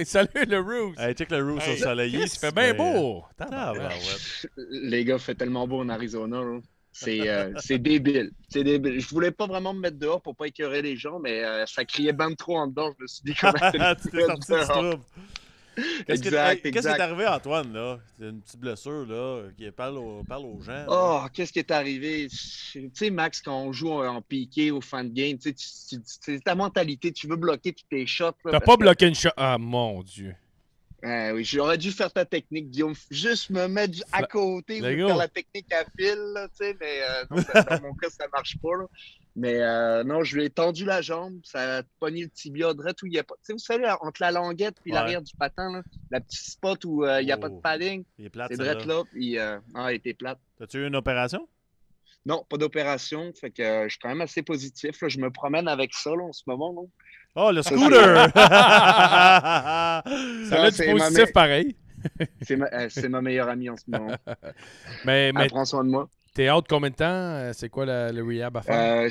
Salut le Roos! Hey, check le Roos au soleil. Il fait bien beau! Les gars, fait tellement beau en Arizona. Là. C'est débile. C'est débile. Je voulais pas vraiment me mettre dehors pour pas écœurer les gens, mais ça criait ben trop en dedans. Je me suis dit comment tu t'es sorti du trouble. Qu'est-ce qui est arrivé, Antoine, là? C'est une petite blessure, là, qui parle aux gens. Oh, qu'est-ce qui est arrivé? Tu sais, Max, quand on joue en piqué au fan game, c'est ta mentalité. Tu veux bloquer tous tes shots. T'as pas bloqué une shot. Ah, mon Dieu. Oui, j'aurais dû faire ta technique, Guillaume. Juste me mettre à côté ou faire la technique à fil, là, mais non, dans mon cas, ça marche pas. Là. Mais non, je lui ai tendu la jambe, ça a pogné le tibia direct où il n'y a pas. Vous savez, entre la languette et l'arrière du patin, là, la petite spot où il n'y a pas de padding. Il est plate, c'est direct là, puis il était plate. As-tu eu une opération? Non, pas d'opération. Fait que je suis quand même assez positif. Là. Je me promène avec ça là, en ce moment. Non? Oh, le scooter! Ça a du positif pareil. C'est ma meilleure amie en ce moment. mais Elle prend soin de moi. T'es out combien de temps? C'est quoi le rehab à faire?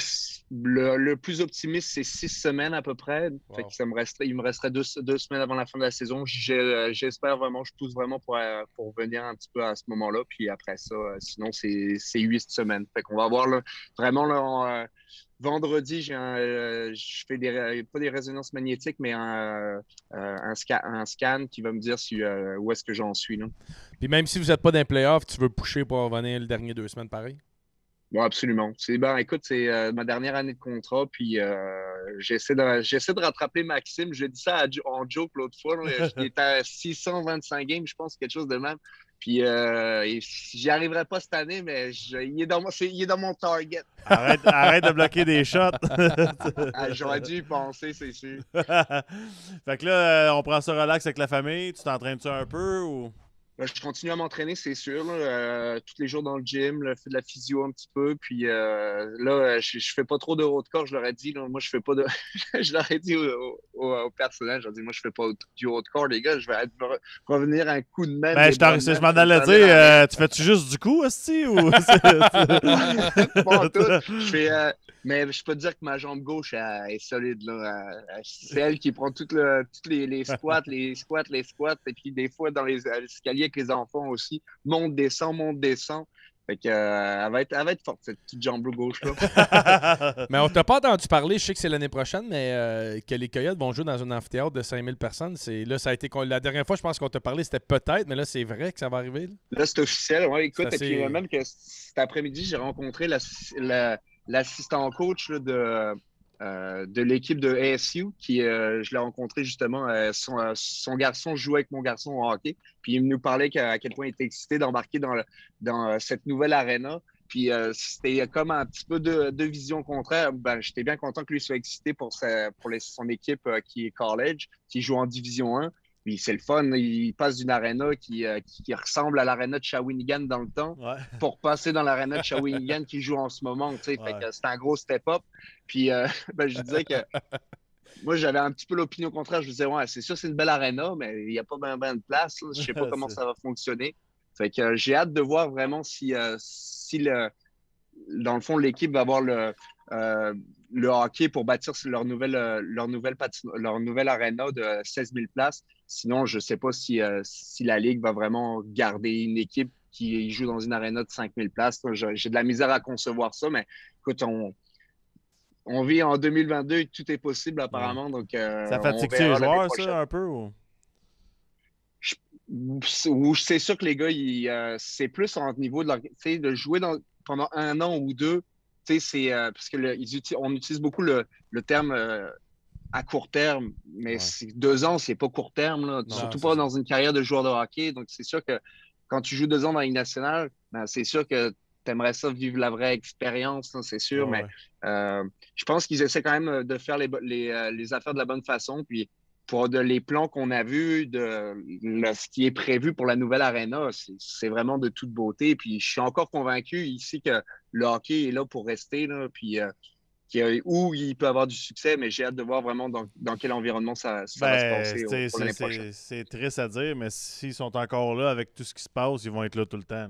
Le plus optimiste, c'est 6 semaines à peu près. Wow. Fait que il me resterait deux semaines avant la fin de la saison. J'espère vraiment, je pousse vraiment pour venir un petit peu à ce moment-là. Puis après ça, sinon, c'est 8 semaines. Fait qu'on va voir là, vraiment là, vendredi, je fais pas des résonances magnétiques, mais un scan qui va me dire où est-ce que j'en suis. Là. Puis même si vous n'êtes pas dans les playoffs, tu veux pusher pour revenir les dernières 2 semaines pareil? Oui, absolument. Écoute, c'est ma dernière année de contrat, puis j'essaie de rattraper Maxime. J'ai dit ça en joke l'autre fois. Il était à 625 games, je pense, quelque chose de même. Puis j'y arriverai pas cette année, mais il est dans mon target. Arrête de bloquer des shots. J'aurais dû y penser, c'est sûr. Fait que là, on prend ça relax avec la famille. Tu t'entraînes-tu un peu ou... Je continue à m'entraîner, c'est sûr. Tous les jours dans le gym, fais de la physio un petit peu. Puis là, je fais pas trop de haut de corps, je leur ai dit. Là, moi, je fais pas de. Je leur ai dit au personnel, je leur ai dit, moi, je fais pas du haut de corps, les gars. Je vais revenir un coup de main. Je m'en allais dire, tu fais-tu juste du coup, Asti? Ou... Bon, tout. Mais je peux te dire que ma jambe gauche est solide. Là. C'est elle qui prend toutes les squats, les squats. Et puis des fois, dans les escaliers avec les enfants aussi, monte, descend. Fait que, elle va être forte, cette petite jambe gauche-là. Mais on t'a pas entendu parler, je sais que c'est l'année prochaine, mais que les Coyotes vont jouer dans un amphithéâtre de 5000 personnes. Là, ça a été la dernière fois, je pense qu'on t'a parlé, c'était peut-être, mais là, c'est vrai que ça va arriver. Là, c'est officiel. Ouais, écoute, et puis même que cet après-midi, j'ai rencontré l'assistant coach là, de l'équipe de ASU, qui je l'ai rencontré justement. Son garçon jouait avec mon garçon au hockey. Puis il nous parlait à quel point il était excité d'embarquer dans cette nouvelle arena. Puis c'était comme un petit peu de vision contraire. J'étais bien content que lui soit excité pour son équipe qui est college, qui joue en Division 1. Puis c'est le fun, il passe d'une arena qui ressemble à l'arena de Shawinigan dans le temps pour passer dans l'arena de Shawinigan qui joue en ce moment. Fait que c'est un gros step-up. Puis je disais que moi, j'avais un petit peu l'opinion contraire. Je me disais, ouais, c'est sûr, c'est une belle arena, mais il n'y a pas bien de place. Là. Je ne sais pas comment ça va fonctionner. Fait que j'ai hâte de voir vraiment si dans le fond, l'équipe va avoir le hockey pour bâtir leur nouvelle arena de 16 000 places. Sinon, je ne sais pas si la Ligue va vraiment garder une équipe qui joue dans une arena de 5 000 places. J'ai de la misère à concevoir ça, mais écoute, on vit en 2022 et tout est possible apparemment. Donc, ça fatigue les joueurs, ça, un peu? Ou... C'est sûr que les gars, c'est plus en niveau de jouer pendant 1 an ou 2. Parce que on utilise beaucoup le terme à court terme, mais 2 ans, c'est pas court terme, là. Non, surtout pas dans une carrière de joueur de hockey. Donc, c'est sûr que quand tu joues 2 ans dans la Ligue nationale, c'est sûr que tu aimerais ça vivre la vraie expérience, c'est sûr, mais je pense qu'ils essaient quand même de faire les affaires de la bonne façon. Puis, pour les plans qu'on a vus, ce qui est prévu pour la nouvelle arena, c'est vraiment de toute beauté. Puis je suis encore convaincu ici que le hockey est là pour rester, là, puis où il peut avoir du succès, mais j'ai hâte de voir vraiment dans quel environnement ça va se passer pour l'année prochaine. C'est triste à dire, mais s'ils sont encore là avec tout ce qui se passe, ils vont être là tout le temps.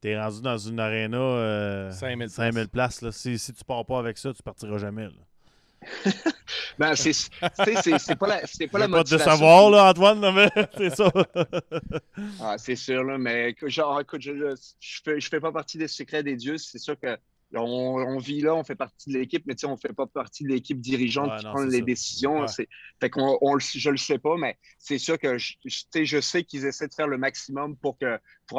T'es rendu dans une aréna 5000 places. Là. Si tu pars pas avec ça, tu partiras jamais. Là. Ben, c'est pas la pas motivation. de savoir, là, Antoine, là, mais c'est ça. C'est sûr, là, mais écoute, je fais pas partie des secrets des dieux. C'est sûr que on vit là, on fait partie de l'équipe, mais on fait pas partie de l'équipe dirigeante qui prend les décisions. Ouais. Fait je le sais pas, mais c'est sûr que je sais qu'ils essaient de faire le maximum pour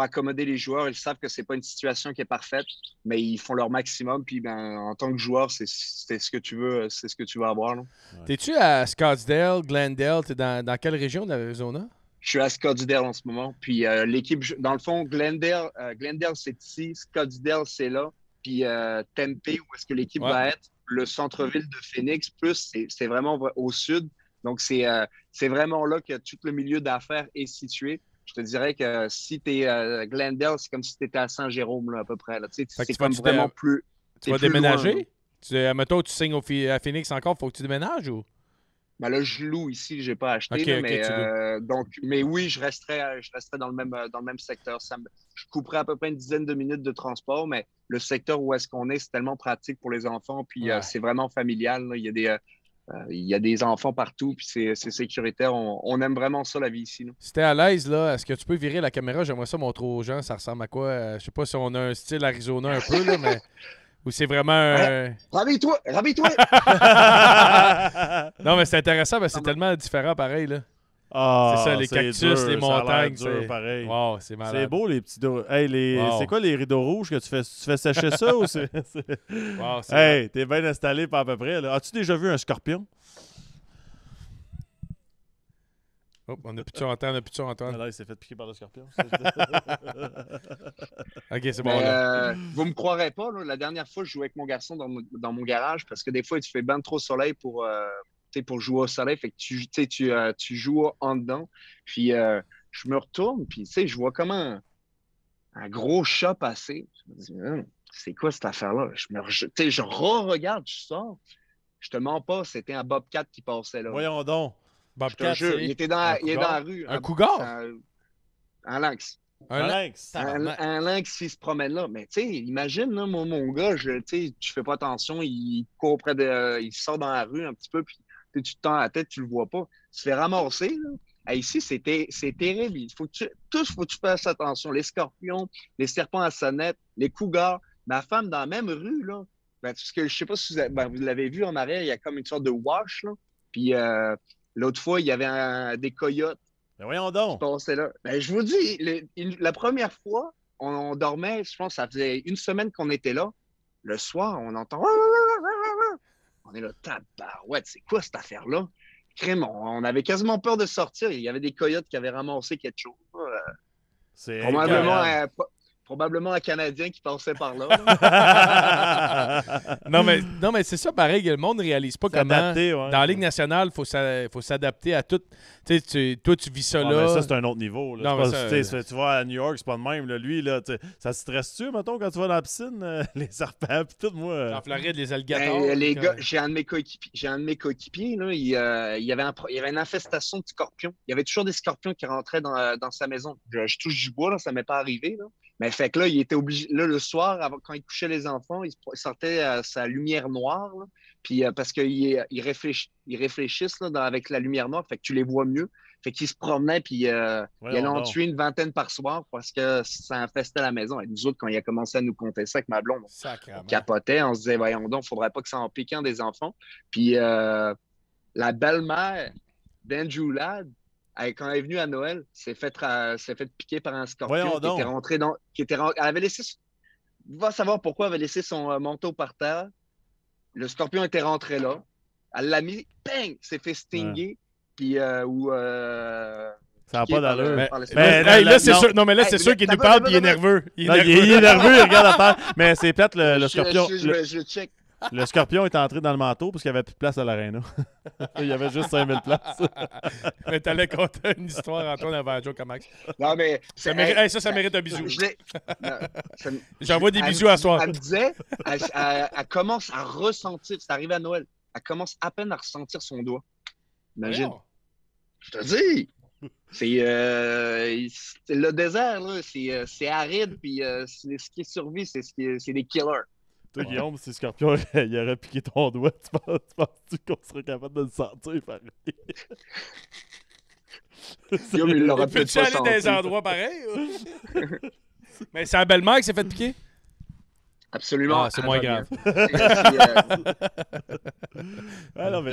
accommoder les joueurs. Ils savent que c'est pas une situation qui est parfaite, mais ils font leur maximum. Puis en tant que joueur, c'est ce que tu veux, c'est ce que tu veux avoir. Ouais. T'es-tu à Scottsdale, Glendale? T'es dans quelle région de l'Arizona? Je suis à Scottsdale en ce moment. Puis l'équipe, dans le fond, Glendale c'est ici, Scottsdale, c'est là. Puis Tempe, où est-ce que l'équipe va être, le centre-ville de Phoenix, plus c'est vraiment au sud. Donc, c'est vraiment là que tout le milieu d'affaires est situé. Je te dirais que si tu es à Glendale, c'est comme si tu étais à Saint-Jérôme, là, à peu près. C'est comme vraiment plus. Tu vas déménager? Mettons, tu signes à Phoenix encore, faut que tu déménages ou? Ben là, je loue ici, je n'ai pas acheté. Mais oui, je resterai dans le même secteur. Je couperais à peu près une dizaine de minutes de transport, mais le secteur où est-ce qu'on est, c'est tellement pratique pour les enfants. Puis c'est vraiment familial. Là. Il y a des enfants partout, puis c'est sécuritaire. On aime vraiment ça, la vie ici. Si t'es à l'aise, là, est-ce que tu peux virer la caméra? J'aimerais ça montrer aux gens, ça ressemble à quoi? Je sais pas si on a un style Arizona un peu, là, mais... Ou c'est vraiment un... Rabille-toi! Non, mais c'est intéressant, mais c'est tellement différent pareil, là. C'est ça, les cactus, dur, les montagnes. C'est pareil. Wow, c'est malade. C'est beau, les petits... C'est quoi les rideaux rouges que tu fais sécher ça ou c'est... Wow, hey, t'es bien installé pas à peu près. Là. As-tu déjà vu un scorpion? Oh, on n'a plus de son Antoine. Là, il s'est fait piquer par le scorpion. OK, c'est bon. Là. Vous me croirez pas, là, la dernière fois, je jouais avec mon garçon dans mon garage parce que des fois, tu fais ben trop soleil pour jouer au soleil. Fait que tu joues en dedans. Puis je me retourne, puis je vois comme un gros chat passer. Je me dis, c'est quoi cette affaire-là? Je re-regarde, je sors. Je te mens pas, c'était un Bobcat qui passait là. Voyons donc. Bobcat, il est dans la rue. Un cougar? Un lynx. Un lynx. Un lynx qui se promène là. Mais tu sais, imagine, là, mon gars, tu fais pas attention, il court il sort dans la rue un petit peu, puis tu te tends la tête, tu le vois pas. Tu te fais ramasser, là. Ici, c'est terrible. Faut que tu fasses attention. Les scorpions, les serpents à sonnette, les cougars. Ma femme, dans la même rue, là, parce que je sais pas si vous l'avez vu en arrière, il y a comme une sorte de wash, là. Puis l'autre fois, il y avait des coyotes. Mais voyons donc. Qui passaient là. Je vous dis, la première fois, on dormait, je pense que ça faisait une semaine qu'on était là. Le soir, on entend... On est là, tabarouette, c'est quoi cette affaire-là? Crème, on avait quasiment peur de sortir. Il y avait des coyotes qui avaient ramassé quelque chose. C'est Probablement un Canadien qui passait par là. non, mais c'est ça, pareil. Le monde ne réalise pas comment, dans la Ligue nationale, il faut s'adapter à tout. Toi, tu vis ça là. Mais ça, c'est un autre niveau. Là. Non, tu vas à New York, c'est pas de même. Là. Lui, là, ça se stresse-tu, mettons, quand tu vas dans la piscine? Les serpents, puis tout, moi. En Floride, les alligators. Les gars, j'ai un de mes coéquipiers, là, il y avait une infestation de scorpions. Il y avait toujours des scorpions qui rentraient dans sa maison. Je touche du bois, là, ça ne m'est pas arrivé. Là. Mais fait que là, il était obligé. Là, le soir, quand il couchait les enfants, il sortait sa lumière noire. Là, puis parce qu'ils réfléchissent là, avec la lumière noire, fait que tu les vois mieux. Fait qu'il se promenait, puis il allait en tuer une vingtaine par soir parce que ça infestait la maison. Et nous autres, quand il a commencé à nous compter ça avec ma blonde, on capotait, on se disait, voyons donc, faudrait pas que ça en pique un des enfants. Puis la belle-mère d'Andrew Ladd, quand elle est venue à Noël, s'est fait piquer par un scorpion qui était rentré dans. Elle avait laissé. Va savoir pourquoi elle avait laissé son manteau par terre. Le scorpion était rentré là. Elle l'a mis, bang! S'est fait stinger. Puis ça n'a pas d'allure. Là, c'est sûr. Non, mais là, c'est sûr qu'il nous parle puis il est nerveux. Il est nerveux, il regarde à terre. Mais c'est plate, le scorpion. Je check. Le scorpion est entré dans le manteau parce qu'il n'y avait plus de place à l'aréna. Il y avait juste 5000 places. Mais t'allais conter une histoire, Antoine, avant Joe Comax. Non, mais... Ça mérite un bisou. J'envoie des bisous à soir. Elle me disait, elle commence à ressentir, c'est arrivé à Noël, elle commence à peine à ressentir son doigt. Imagine. Je te dis! C'est le désert, là, c'est aride, puis ce qui survit, c'est des killers. Toi, Guillaume, si Scorpion il aurait piqué ton doigt, penses-tu qu'on serait capable de le sentir pareil? Guillaume, il l'aurait peut-être Peux-tu pas aller dans senti. des endroits pareils? Mais c'est la belle-mère qui s'est fait piquer? Absolument. Ah, c'est moins grave.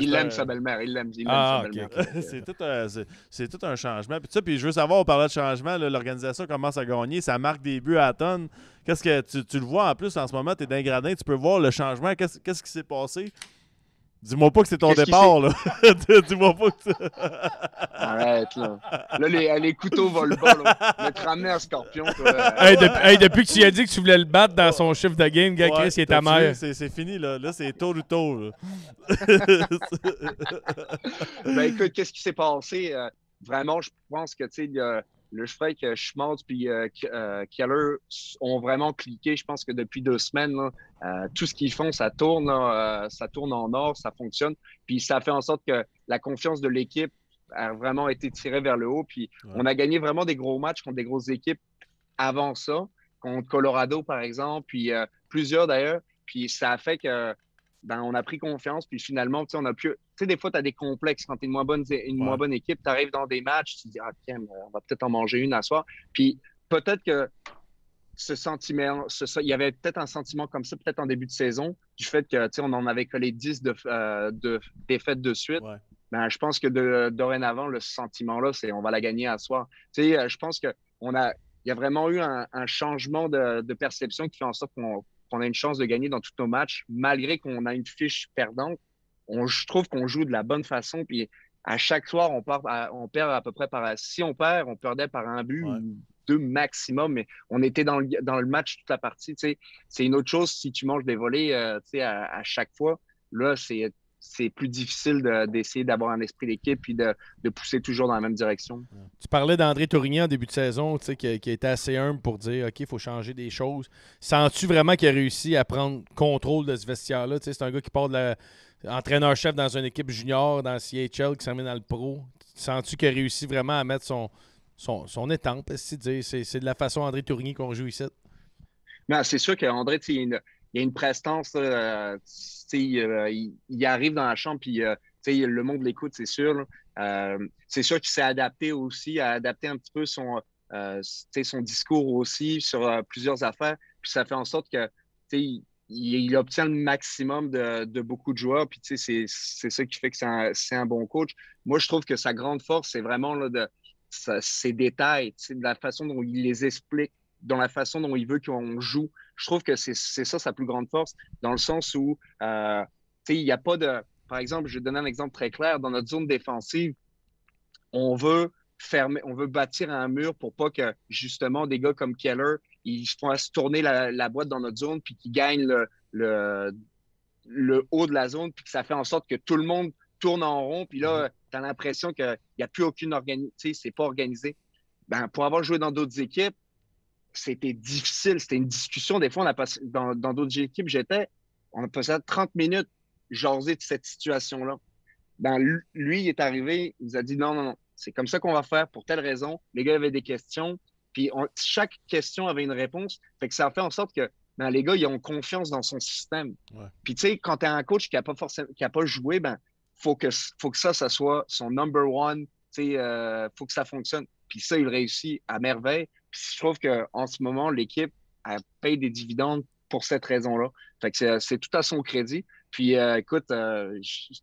Il l'aime, sa belle-mère. Il l'aime, Ah, sa belle-mère. ok. C'est tout un changement. Puis je veux savoir, on parlait de changement, là, l'organisation commence à gagner, ça marque des buts à la tonne. Qu'est-ce que tu le vois en plus en ce moment, tu es dans les gradins, tu peux voir le changement. Qu'est-ce qui s'est passé? Dis-moi pas que c'est ton départ, là. Dis-moi pas que Arrête, là. Là, les couteaux volent pas, là. Mais te ramener un Scorpion, toi. Hey, depuis que tu as dit que tu voulais le battre dans son chiffre de game, gars, Chris, il est ta mère. C'est fini, là. Là, c'est tour ou tour, là. Ben, écoute, qu'est-ce qui s'est passé? Vraiment, je pense que, tu sais, le Freak, Schmaltz puis Keller ont vraiment cliqué. Je pense que depuis 2 semaines, là, tout ce qu'ils font, ça tourne en or, ça fonctionne. Puis ça fait en sorte que la confiance de l'équipe a vraiment été tirée vers le haut. Puis on a gagné vraiment des gros matchs contre des grosses équipes avant ça, contre Colorado, par exemple, puis plusieurs d'ailleurs. Puis ça a fait que on a pris confiance, puis finalement, on a pu. Tu sais, des fois, tu as des complexes quand tu es une moins bonne équipe. Tu arrives dans des matchs, tu te dis, ah, tiens, on va peut-être en manger une à soir. Puis peut-être que ce sentiment, il y avait peut-être un sentiment comme ça, peut-être en début de saison, du fait que, tu sais, on en avait collé 10 de défaites de suite. Ouais. Ben, je pense que dorénavant, le sentiment-là, c'est on va la gagner à soir. Tu sais, je pense qu'il y a vraiment eu un changement de perception qui fait en sorte qu'on a une chance de gagner dans tous nos matchs, malgré qu'on a une fiche perdante. Je trouve qu'on joue de la bonne façon. Puis à chaque soir, on perd à peu près si on perd, on perdait par un but ou 2 maximum, mais on était dans le match toute la partie. Tu sais. C'est une autre chose si tu manges des volets tu sais, à chaque fois. Là, c'est plus difficile d'essayer d'avoir un esprit d'équipe et de pousser toujours dans la même direction. Tu parlais d'André Tourigny en début de saison, tu sais, qui était assez humble pour dire OK, il faut changer des choses. Sens-tu vraiment qu'il a réussi à prendre contrôle de ce vestiaire-là? Tu sais, c'est un gars qui part de entraîneur-chef dans une équipe junior, dans CHL, qui s'en met dans le pro. Sens-tu qu'il a réussi vraiment à mettre son étampe? C'est de la façon André Tourigny qu'on joue ici? Non, c'est sûr qu'André, il y a une prestance. Il arrive dans la chambre, puis le monde l'écoute, c'est sûr. C'est sûr qu'il s'est adapté aussi, a adapté un petit peu son discours aussi sur plusieurs affaires. Puis ça fait en sorte que il obtient le maximum de beaucoup de joueurs. Puis c'est ça qui fait que c'est un bon coach. Moi, je trouve que sa grande force, c'est vraiment là, ses détails, de la façon dont il les explique, dans la façon dont il veut qu'on joue. Je trouve que c'est ça sa plus grande force, dans le sens où il n'y a pas de... Par exemple, je vais donner un exemple très clair. Dans notre zone défensive, on veut bâtir un mur pour pas que, justement, des gars comme Keller, ils fassent tourner la boîte dans notre zone puis qu'ils gagnent le haut de la zone puis que ça fait en sorte que tout le monde tourne en rond. Puis là, tu as l'impression qu'il n'y a plus aucune organisation, c'est pas organisé. Ben, pour avoir joué dans d'autres équipes, c'était difficile. C'était une discussion. Des fois, on a passé, dans d'autres équipes, on a passé 30 minutes jaser de cette situation-là. Ben, lui, il est arrivé, il nous a dit non, c'est comme ça qu'on va faire pour telle raison. Les gars avaient des questions, puis chaque question avait une réponse. Fait que ça a fait en sorte que les gars, ils ont confiance dans son système. Ouais. Puis tu sais, quand tu as un coach qui n'a pas joué, ben, faut que ça soit son number one. Faut que ça fonctionne. Puis ça, il réussit à merveille. Puis je trouve qu'en ce moment, l'équipe paye des dividendes pour cette raison-là. Fait que c'est tout à son crédit. Puis écoute,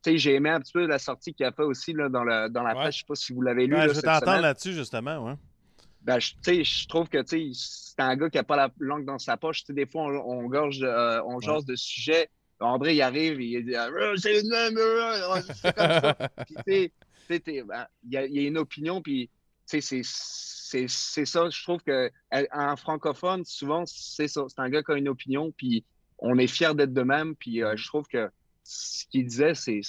j'ai aimé un petit peu la sortie qu'il a fait aussi là, dans la presse. Je sais pas si vous l'avez lu. Je vais t'entendre là-dessus, justement. Ouais. Ben, je trouve que c'est un gars qui n'a pas la langue dans sa poche. Des fois, on jase de sujets. André, il arrive, il dit c'est comme ça. Puis, il y a une opinion, puis c'est ça. Je trouve qu'un francophone, souvent, c'est ça. C'est un gars qui a une opinion, puis on est fiers d'être de même. Puis je trouve que ce qu'il disait, c'est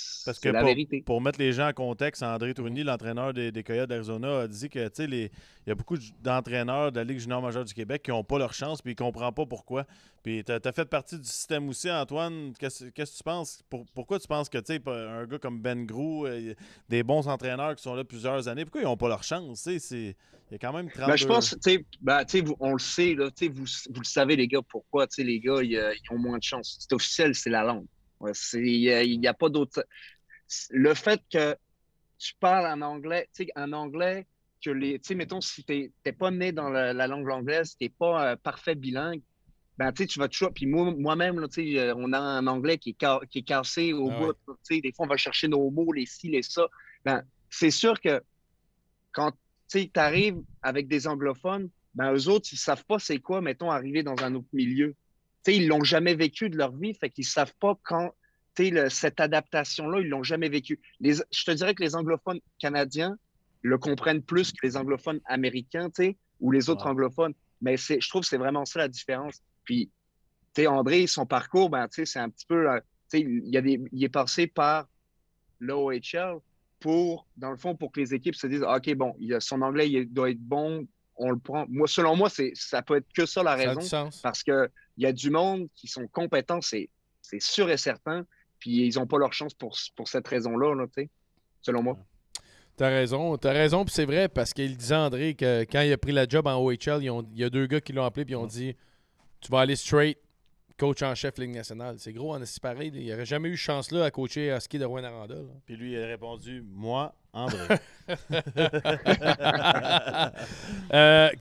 la vérité. Pour mettre les gens en contexte, André Tourigny, l'entraîneur des Coyotes d'Arizona, a dit que il y a beaucoup d'entraîneurs de la Ligue junior majeure du Québec qui n'ont pas leur chance puis ils ne comprennent pas pourquoi. Puis tu as fait partie du système aussi, Antoine. Qu'est-ce que tu penses? Pourquoi tu penses que un gars comme Ben Grou, des bons entraîneurs qui sont là plusieurs années, pourquoi ils n'ont pas leur chance? Il y a quand même 32... je pense, on le sait, là, vous le savez, les gars, pourquoi les gars ils ont moins de chance. C'est officiel, c'est la langue. Il n'y a pas d'autre. Le fait que tu parles en anglais, que mettons, si tu n'es pas né dans la langue anglaise, tu n'es pas parfait bilingue, tu vas toujours. Puis moi-même, on a un anglais qui est cassé au bout. Des fois, on va chercher nos mots, les ci, les ça. C'est sûr que quand tu arrives avec des anglophones, eux autres, ils ne savent pas c'est quoi, mettons, arriver dans un autre milieu. Ils ne l'ont jamais vécu de leur vie, fait qu'ils ne savent pas quand cette adaptation-là, ils ne l'ont jamais vécu. Je te dirais que les anglophones canadiens le comprennent plus que les anglophones américains ou les autres anglophones. Mais je trouve que c'est vraiment ça la différence. Puis, André, son parcours, c'est un petit peu... il est passé par l'OHL dans le fond, pour que les équipes se disent OK, bon, son anglais il doit être bon, on le prend. Selon moi, ça peut être que ça la raison. Ça a du sens. Parce qu'il y a du monde qui sont compétents, c'est sûr et certain, puis ils n'ont pas leur chance pour cette raison-là, selon moi. T'as raison, puis c'est vrai, parce qu'il disait, André, que quand il a pris la job en OHL, il y a 2 gars qui l'ont appelé, puis ils ont dit tu vas aller straight coach en chef Ligue nationale. C'est gros, on est si pareil. Il n'aurait jamais eu chance là à coacher à ski de Rouyn-Noranda. Puis lui, il a répondu moi, André.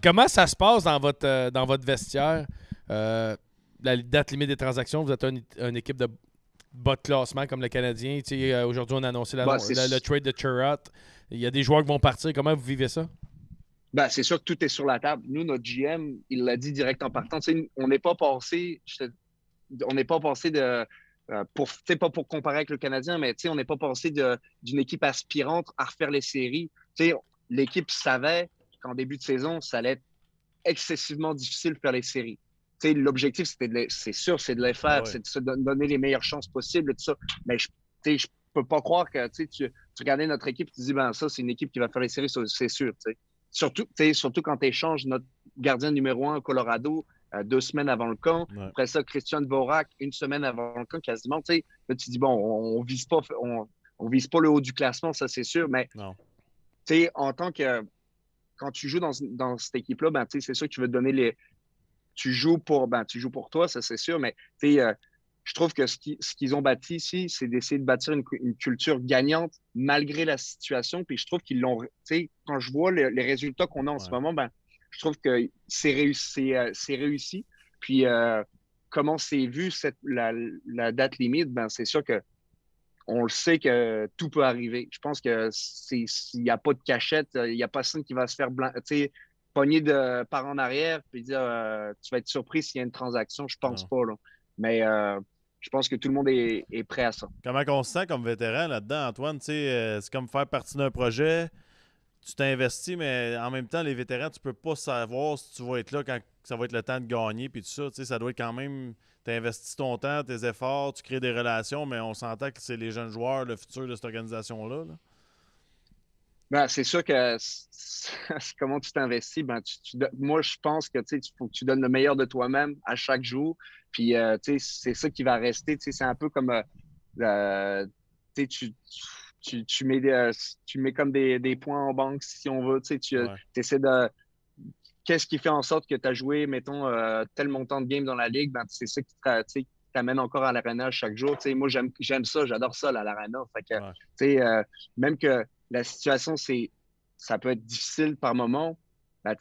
Comment ça se passe dans votre vestiaire? La date limite des transactions, vous êtes une équipe de bas de classement comme le Canadien. Aujourd'hui, on a annoncé le trade de Chirot. Il y a des joueurs qui vont partir. Comment vous vivez ça? C'est sûr que tout est sur la table. Nous, notre GM, il l'a dit direct en partant. On n'est pas passé de... pas pour comparer avec le Canadien, mais on n'est pas passé d'une équipe aspirante à refaire les séries. L'équipe savait qu'en début de saison, ça allait être excessivement difficile de faire les séries. L'objectif, c'est sûr, c'est de les faire, c'est de se donner les meilleures chances possibles, tout ça. Mais je peux pas croire que tu regardais notre équipe et tu dis ça, c'est une équipe qui va faire les séries, c'est sûr. Surtout quand tu échanges notre gardien numéro 1 au Colorado 2 semaines avant le camp. Ouais. Après ça, Christian Dvorak, 1 semaine avant le camp, quasiment. Là, tu dis, bon, on vise pas le haut du classement, ça c'est sûr, mais en tant que quand tu joues dans cette équipe-là, c'est sûr que tu veux te donner tu joues pour toi, ça c'est sûr, mais je trouve que ce qu'ils ont bâti ici, c'est d'essayer de bâtir une culture gagnante malgré la situation. Puis je trouve qu'ils l'ont. Quand je vois les résultats qu'on a en ce moment, je trouve que c'est réussi. Puis comment c'est vu la date limite, c'est sûr que on le sait que tout peut arriver. Je pense que s'il n'y a pas de cachette, il n'y a personne qui va se faire pogner par en arrière puis dire tu vas être surpris s'il y a une transaction. Je pense pas. Là. Mais je pense que tout le monde est prêt à ça. Comment on se sent comme vétéran là-dedans, Antoine? C'est comme faire partie d'un projet. Tu t'investis, mais en même temps, les vétérans, tu peux pas savoir si tu vas être là quand ça va être le temps de gagner puis tout ça. Ça doit être quand même... Tu investis ton temps, tes efforts, tu crées des relations, mais on s'entend que c'est les jeunes joueurs, le futur de cette organisation-là. C'est sûr que comment tu t'investis, moi, je pense que il faut que tu donnes le meilleur de toi-même à chaque jour. Puis, c'est ça qui va rester. C'est un peu comme tu mets comme des points en banque, si on veut. Tu essaies de... Qu'est-ce qui fait en sorte que tu as joué, mettons, tel montant de game dans la ligue? C'est ça qui t'amène encore à l'arena chaque jour. Moi, j'aime ça, j'adore ça, à l'arena. Fait que, même que la situation, ça peut être difficile par moment,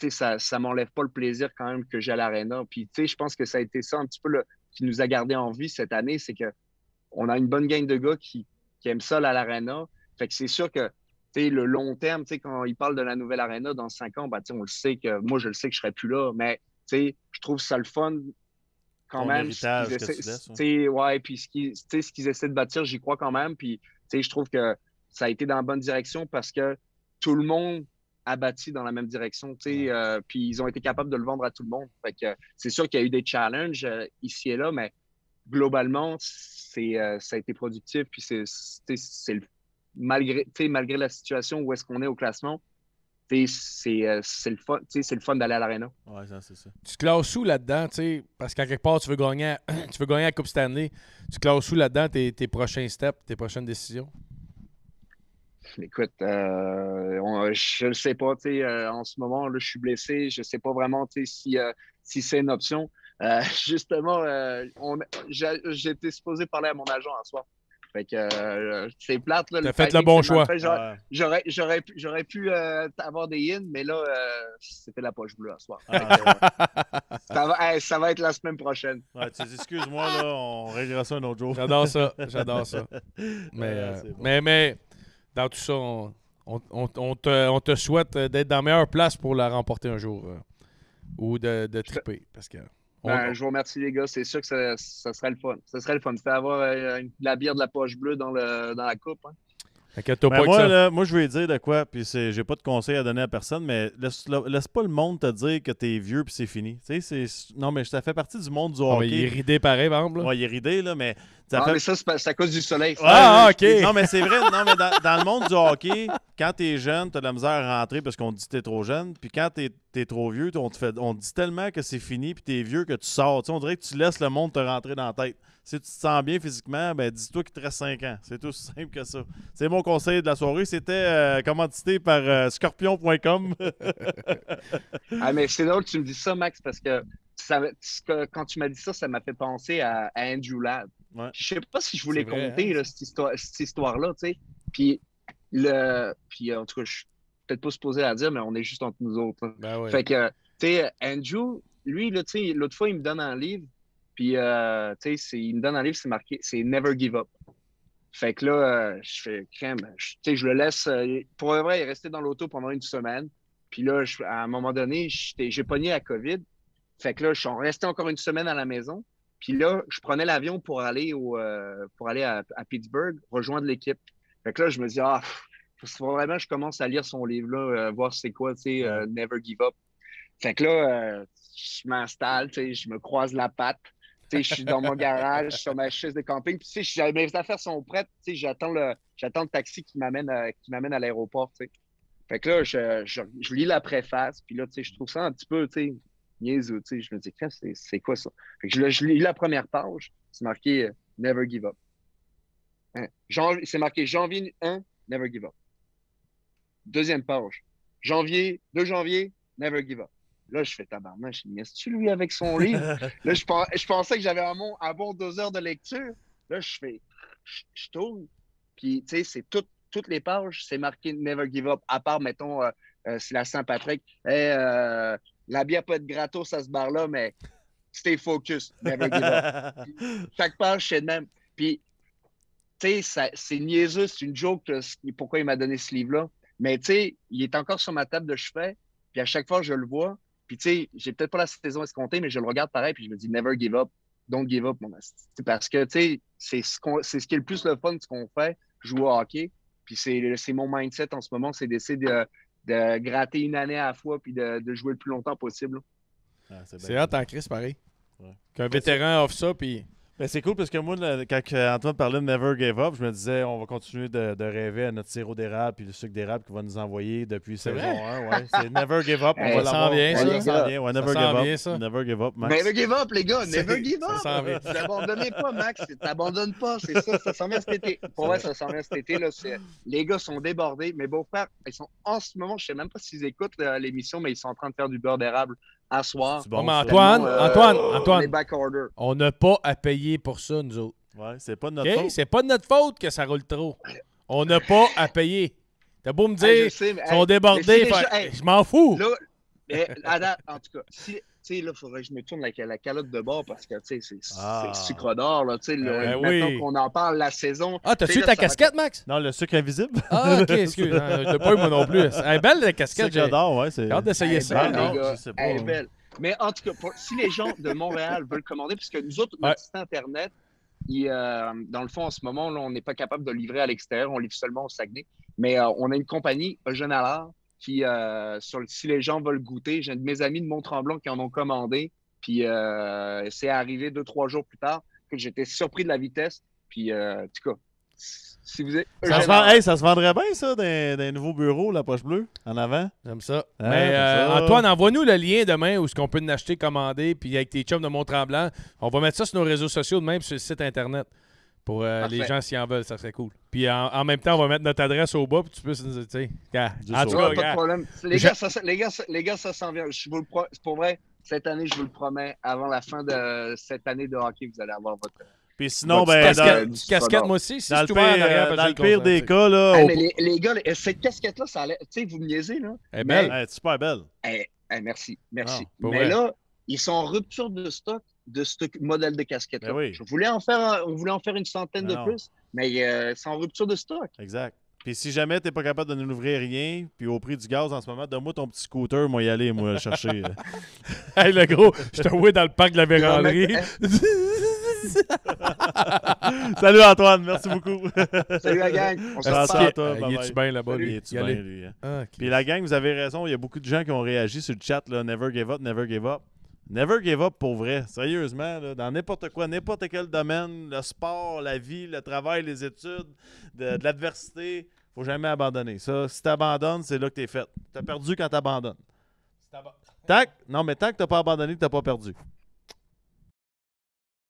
ça m'enlève pas le plaisir quand même que j'ai à l'arena. Puis, je pense que ça a été ça un petit peu qui nous a gardé en vie cette année, c'est qu'on a une bonne gang de gars qui aiment ça à l'arena. Fait que c'est sûr que le long terme, quand ils parlent de la nouvelle arena dans 5 ans, on le sait que moi, je le sais que je serai plus là, mais je trouve ça le fun quand même. Puis ce qu'ils essaient de bâtir, j'y crois quand même. Puis je trouve que ça a été dans la bonne direction parce que tout le monde a bâti dans la même direction. Puis ils ont été capables de le vendre à tout le monde. Fait que c'est sûr qu'il y a eu des challenges ici et là, mais globalement, ça a été productif. Puis malgré la situation où est-ce qu'on est au classement, c'est le fun d'aller à l'aréna. Ouais, c'est ça. Tu te classes où là-dedans, parce qu'à quelque part, tu veux gagner la Coupe Stanley. Tu te classes où là-dedans tes prochains steps, tes prochaines décisions? Écoute, je ne sais pas. En ce moment, là, je suis blessé. Je ne sais pas vraiment si c'est une option. Justement, j'ai été supposé parler à mon agent ce soir. Fait que c'est plate. Tu as fait le bon choix. J'aurais pu avoir des in, mais là, c'était la poche bleue ce soir. Ça va être la semaine prochaine. Ouais, excuse-moi, là, on réglera ça un autre jour. J'adore ça. Mais dans tout ça, on te souhaite d'être dans la meilleure place pour la remporter un jour ou de triper. Parce que je vous remercie, les gars. C'est sûr que ça serait le fun. Ça serait le fun. C'était avoir la bière de la poche bleue dans la coupe. Hein. T'inquiète-toi pas que ça. Moi, je vais dire de quoi, puis j'ai pas de conseil à donner à personne, mais laisse pas le monde te dire que t'es vieux puis c'est fini. Non, mais ça fait partie du monde du hockey. Il est ridé pareil, par exemple. Ouais, il est ridé, là, mais... mais ça, c'est à cause du soleil. OK. Non, mais c'est vrai. Non, mais dans le monde du hockey, quand t'es jeune, t'as de la misère à rentrer parce qu'on te dit que t'es trop jeune. Puis quand t'es trop vieux, on te dit tellement que c'est fini puis t'es vieux que tu sors. On dirait que tu laisses le monde te rentrer dans la tête. Si tu te sens bien physiquement, ben dis-toi qu'il te reste 5 ans. C'est tout simple que ça. C'est mon conseil de la soirée. C'était commandité par scorpion.com. Mais c'est drôle que tu me dis ça, Max, parce que quand tu m'as dit ça, ça m'a fait penser à Andrew Ladd. Ouais. Je sais pas si je voulais compter hein? cette histoire-là, tu sais. Puis en tout cas, je suis peut-être pas supposé la dire, mais on est juste entre nous autres. Hein. Ben ouais. Fait que, tu sais, Andrew, lui, là, tu sais, l'autre fois, il me donne un livre, puis, tu sais, il me donne un livre, c'est marqué, c'est Never Give Up. Fait que là, je fais crème, tu sais, je le laisse. Pour le vrai, il est resté dans l'auto pendant une semaine. Puis là, à un moment donné, j'ai pogné la COVID. Fait que là, je suis resté encore une semaine à la maison. Puis là, je prenais l'avion pour aller à Pittsburgh, rejoindre l'équipe. Fait que là, je me dis, faut vraiment que je commence à lire son livre-là, voir c'est quoi, tu sais, Never Give Up. Fait que là, je m'installe, tu sais, je me croise la patte. Tu sais, je suis dans mon garage, sur ma chaise de camping. Puis, tu sais, mes affaires sont prêtes. Tu sais, j'attends le taxi qui m'amène à l'aéroport, tu sais. Fait que là, je lis la préface. Puis là, tu sais, je trouve ça un petit peu, tu sais, niaiseux, tu sais. Je me dis, c'est quoi ça? Fait que je lis la première page. C'est marqué Never Give Up. Hein? C'est marqué janvier 1, Never Give Up. Deuxième page. 2 janvier, Never Give Up. Là, je fais tabarnak. Je dis, est-ce que lui avec son livre? Là, je pensais que j'avais un bon 2 heures de lecture. Là, je tourne. Puis, tu sais, c'est toutes les pages, c'est marqué Never Give Up, à part, mettons, c'est la Saint-Patrick. La bière peut être gratos à ce bar-là, mais stay focus. Never Give Up. Chaque page, c'est le même. Puis, tu sais, c'est niaiseux, c'est une joke, pourquoi il m'a donné ce livre-là. Mais, tu sais, il est encore sur ma table de chevet. Puis, à chaque fois, je le vois. Puis, tu sais, j'ai peut-être pas la saison escomptée, mais je le regarde pareil, puis je me dis, never give up, don't give up, mon asti. Parce que, tu sais, c'est ce qui est le plus le fun de ce qu'on fait, jouer au hockey. Puis, c'est mon mindset en ce moment, c'est d'essayer de gratter une année à la fois, puis de jouer le plus longtemps possible. C'est hâte en crise, pareil. Ouais. Qu'un vétéran offre ça, puis... Ben, c'est cool parce que moi, quand Antoine parlait de Never Give Up, je me disais, on va continuer de rêver à notre sirop d'érable puis le sucre d'érable qu'il va nous envoyer depuis saison 1. Ouais. C'est Never Give Up. On va l'avoir. Ça s'en vient. Ouais, Never Give Up. Ça. Never Give Up, Max. Never Give Up, les gars. Never Give Up. Ça s'en vient. T'abandonnez pas, Max. T'abandonnes pas. C'est ça. Ça s'en vient cet été. Pour vrai, ça s'en vient cet été. Là, les gars sont débordés. Mes beaux-frères, ils sont en ce moment, je sais même pas s'ils écoutent l'émission, mais ils sont en train de faire du beurre d'érable à soir. Bon, mais Antoine, on n'a pas à payer pour ça, nous autres. Ouais, c'est pas de notre faute. C'est pas de notre faute que ça roule trop. On n'a pas à payer. T'as beau me dire, ils sont débordés, je m'en fous. Là, en tout cas, il faudrait que je me tourne la calotte de bord parce que c'est sucre d'or. Maintenant qu'on en parle, la saison. Ah, t'as-tu ta casquette, Max? Non, le sucre invisible. Ah, ok, excuse. Je l'ai pas eu moi non plus. Elle est belle, la casquette. Sucre d'or, ouais. J'ai hâte d'essayer ça. Belle, les gars. Elle est belle. Mais en tout cas, si les gens de Montréal veulent commander, puisque nous autres, notre site Internet, dans le fond, en ce moment, là, on n'est pas capable de livrer à l'extérieur. On livre seulement au Saguenay. Mais on a une compagnie, Eugène Allard, qui, si les gens veulent goûter, j'ai de mes amis de Mont-Tremblant qui en ont commandé. Puis c'est arrivé 2-3 jours plus tard. j'étais surpris de la vitesse. Puis, en tout cas, si vous êtes. Ça se vendrait bien, ça, d'un nouveau bureau, la poche bleue, en avant. J'aime ça. Hein, Mais ça. Antoine, envoie-nous le lien demain où on peut l'acheter, commander, puis avec tes chums de Mont-Tremblant. On va mettre ça sur nos réseaux sociaux, de même sur le site Internet. Pour les gens, s'ils en veulent, ça serait cool. Puis en même temps, on va mettre notre adresse au bas, puis tu peux, tu sais. En tout cas, pas de problème. Les gars, ça s'en vient. Pour vrai, cette année, je vous le promets, avant la fin de cette année de hockey, vous allez avoir votre. Puis sinon, casquette, moi aussi. Si dans le pire des cas, là. Mais les gars, cette casquette-là, ça allait. Tu sais, vous me niaisez, là. Elle est belle. Elle est super belle. Merci. Ah, mais là, ils sont en rupture de stock de ce modèle de casquette-là. Oui. On voulait en faire une centaine de plus, mais c'est en rupture de stock. Exact. Puis si jamais t'es pas capable de nous livrer rien, puis au prix du gaz en ce moment, donne-moi ton petit scooter, moi y aller, moi le chercher. Hey, le gros, je te vois dans le parc de la véranderie. Salut Antoine, merci beaucoup. Salut la gang. On se reparle. Il est-tu bien là-bas, lui? Il est-tu bien, lui? Ah, okay. Puis la gang, vous avez raison, il y a beaucoup de gens qui ont réagi sur le chat, là, Never give up, never give up. Never give up pour vrai, sérieusement, là, dans n'importe quoi, n'importe quel domaine, le sport, la vie, le travail, les études, de l'adversité, faut jamais abandonner. Ça, si t'abandonnes, c'est là que t'es fait. T'as perdu quand t'abandonnes. Non, mais tant que t'as pas abandonné, t'as pas perdu.